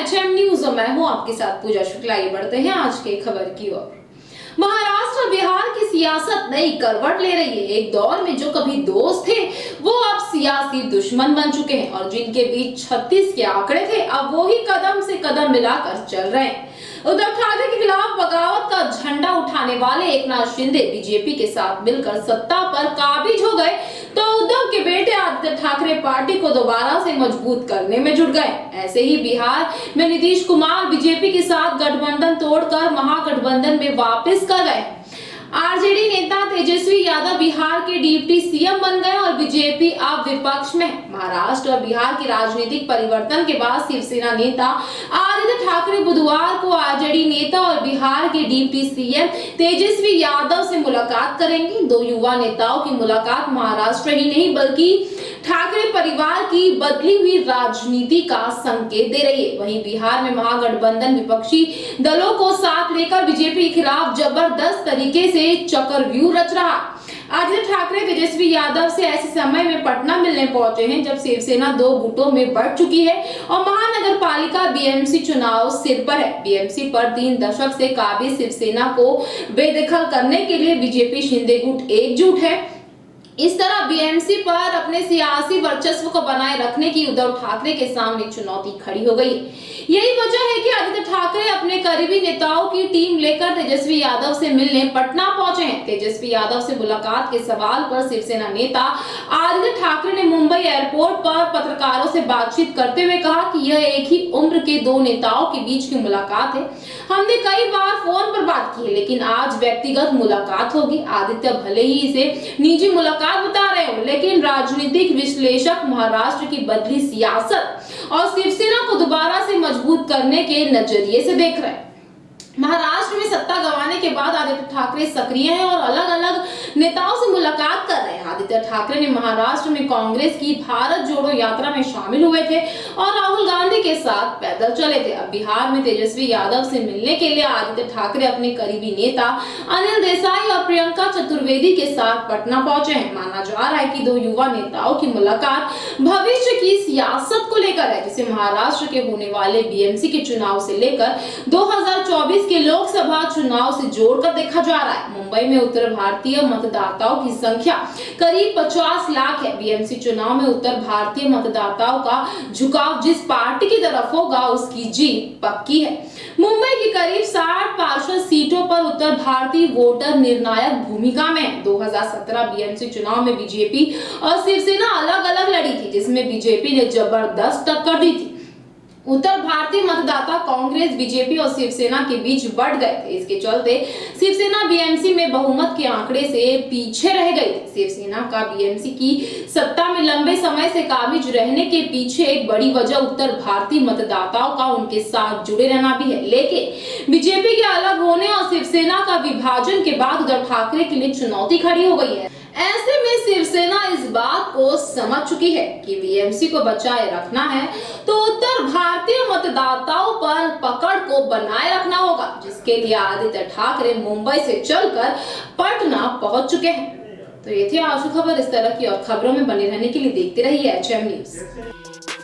HM news और मैं हूं आपके साथ पूजा शुक्ला। ये बढ़ते हैं आज के खबर की ओर। महाराष्ट्र और बिहार की सियासत नई करवट ले रही है। एक दौर में जो कभी दोस्त थे वो अब सियासी दुश्मन बन चुके हैं और जिनके बीच 36 के आंकड़े थे अब वो ही कदम से कदम मिलाकर चल रहे हैं। उद्धव ठाकरे के खिलाफ बगावत का झंडा उठाने वाले एकनाथ शिंदे बीजेपी के साथ मिलकर सत्ता पर काबिज हो गए तो उद्धव के बेटे आदित्य ठाकरे पार्टी को दोबारा से मजबूत करने में जुट गए। ऐसे ही बिहार में नीतीश कुमार बीजेपी के साथ गठबंधन तोड़कर महागठबंधन में वापस कर गए। आरजेडी नेता तेजस्वी यादव बिहार के डिप्टी सीएम बन गए और बीजेपी अब विपक्ष में है। महाराष्ट्र और बिहार के राजनीतिक परिवर्तन के बाद शिवसेना नेता आदित्य ठाकरे बुधवार को आरजेडी नेता और बिहार के डिप्टी सीएम तेजस्वी यादव से मुलाकात करेंगे। दो युवा नेताओं की मुलाकात महाराष्ट्र ही नहीं बल्कि ठाकरे परिवार की बदली हुई राजनीति का संकेत दे रही है। वहीं बिहार में महागठबंधन विपक्षी दलों को साथ लेकर बीजेपी के खिलाफ जबरदस्त तरीके से चक्रव्यूह रच रहा। आदित्य ठाकरे तेजस्वी यादव से ऐसे समय में पटना मिलने पहुंचे हैं जब शिवसेना दो गुटों में बढ़ चुकी है और महानगर पालिका बीएमसी चुनाव सिर पर है। बीएमसी पर 3 दशक से काबिज शिवसेना को बेदखल करने के लिए बीजेपी शिंदे गुट एकजुट है। इस तरह बीएमसी पर अपने सियासी वर्चस्व को बनाए रखने की उद्धव ठाकरे के सामने चुनौती खड़ी हो गई। यही वजह है कि आदित्य ठाकरे अपने करीबी नेताओं की टीम लेकर तेजस्वी यादव से मिलने पटना पहुंचे हैं। तेजस्वी यादव से मुलाकात के सवाल पर शिवसेना नेता आदित्य ठाकरे ने मुंबई एयरपोर्ट पर पत्रकारों से बातचीत करते हुए कहा कि यह एक ही उम्र के दो नेताओं के बीच की मुलाकात है। हमने कई बार फोन पर बात की है लेकिन आज व्यक्तिगत मुलाकात होगी। आदित्य भले ही इसे निजी मुलाकात बता रहे हो लेकिन राजनीतिक विश्लेषक महाराष्ट्र की बदली सियासत और शिवसेना को दोबारा से मजबूत करने के नजरिए से देख रहे हैं। महाराष्ट्र में सत्ता गंवाने के बाद आदित्य ठाकरे सक्रिय हैं और अलग अलग नेताओं से मुलाकात कर रहे हैं। आदित्य ठाकरे ने महाराष्ट्र में कांग्रेस की भारत जोड़ो यात्रा में शामिल हुए थे और राहुल गांधी के साथ पैदल चले थे। अब बिहार में तेजस्वी यादव से मिलने के लिए आदित्य ठाकरे अपने करीबी नेता अनिल देसाई और प्रियंका चतुर्वेदी के साथ पटना पहुंचे हैं। माना जा रहा है कि दो युवा नेताओं की मुलाकात भविष्य की सियासत को लेकर है जिसे महाराष्ट्र के होने वाले बीएमसी के चुनाव से लेकर 2024 के लोकसभा चुनाव से जोड़कर देखा जा रहा है। मुंबई में उत्तर भारतीय मतदाताओं की संख्या करीब 50 लाख है। बीएमसी चुनाव में उत्तर भारतीय मतदाताओं का झुकाव जिस पार्टी की तरफ होगा उसकी जीत पक्की है। मुंबई की करीब 60 पार्षद सीटों पर उत्तर भारतीय वोटर निर्णायक भूमिका में 2017 बीएमसी चुनाव में बीजेपी और शिवसेना अलग अलग लड़ी थी जिसमें बीजेपी ने जबरदस्त टक्कर दी थी। उत्तर भारतीय मतदाता कांग्रेस बीजेपी और शिवसेना के बीच बढ़ गए थे। इसके चलते शिवसेना बीएमसी में बहुमत के आंकड़े से पीछे रह गई थी। शिवसेना का बीएमसी की सत्ता में लंबे समय से काबिज रहने के पीछे एक बड़ी वजह उत्तर भारतीय मतदाताओं का उनके साथ जुड़े रहना भी है। लेकिन बीजेपी के अलग होने और शिवसेना का विभाजन के बाद उद्धव ठाकरे के लिए चुनौती खड़ी हो गई है। ऐसे में शिवसेना इस बात को समझ चुकी है कि बीएमसी को बचाए रखना है तो उत्तर भारतीय मतदाताओं पर पकड़ को बनाए रखना होगा जिसके लिए आदित्य ठाकरे मुंबई से चलकर पटना पहुंच चुके हैं। तो ये थी आज की खबर। इस तरह की और खबरों में बने रहने के लिए देखते रहिए एचएम न्यूज।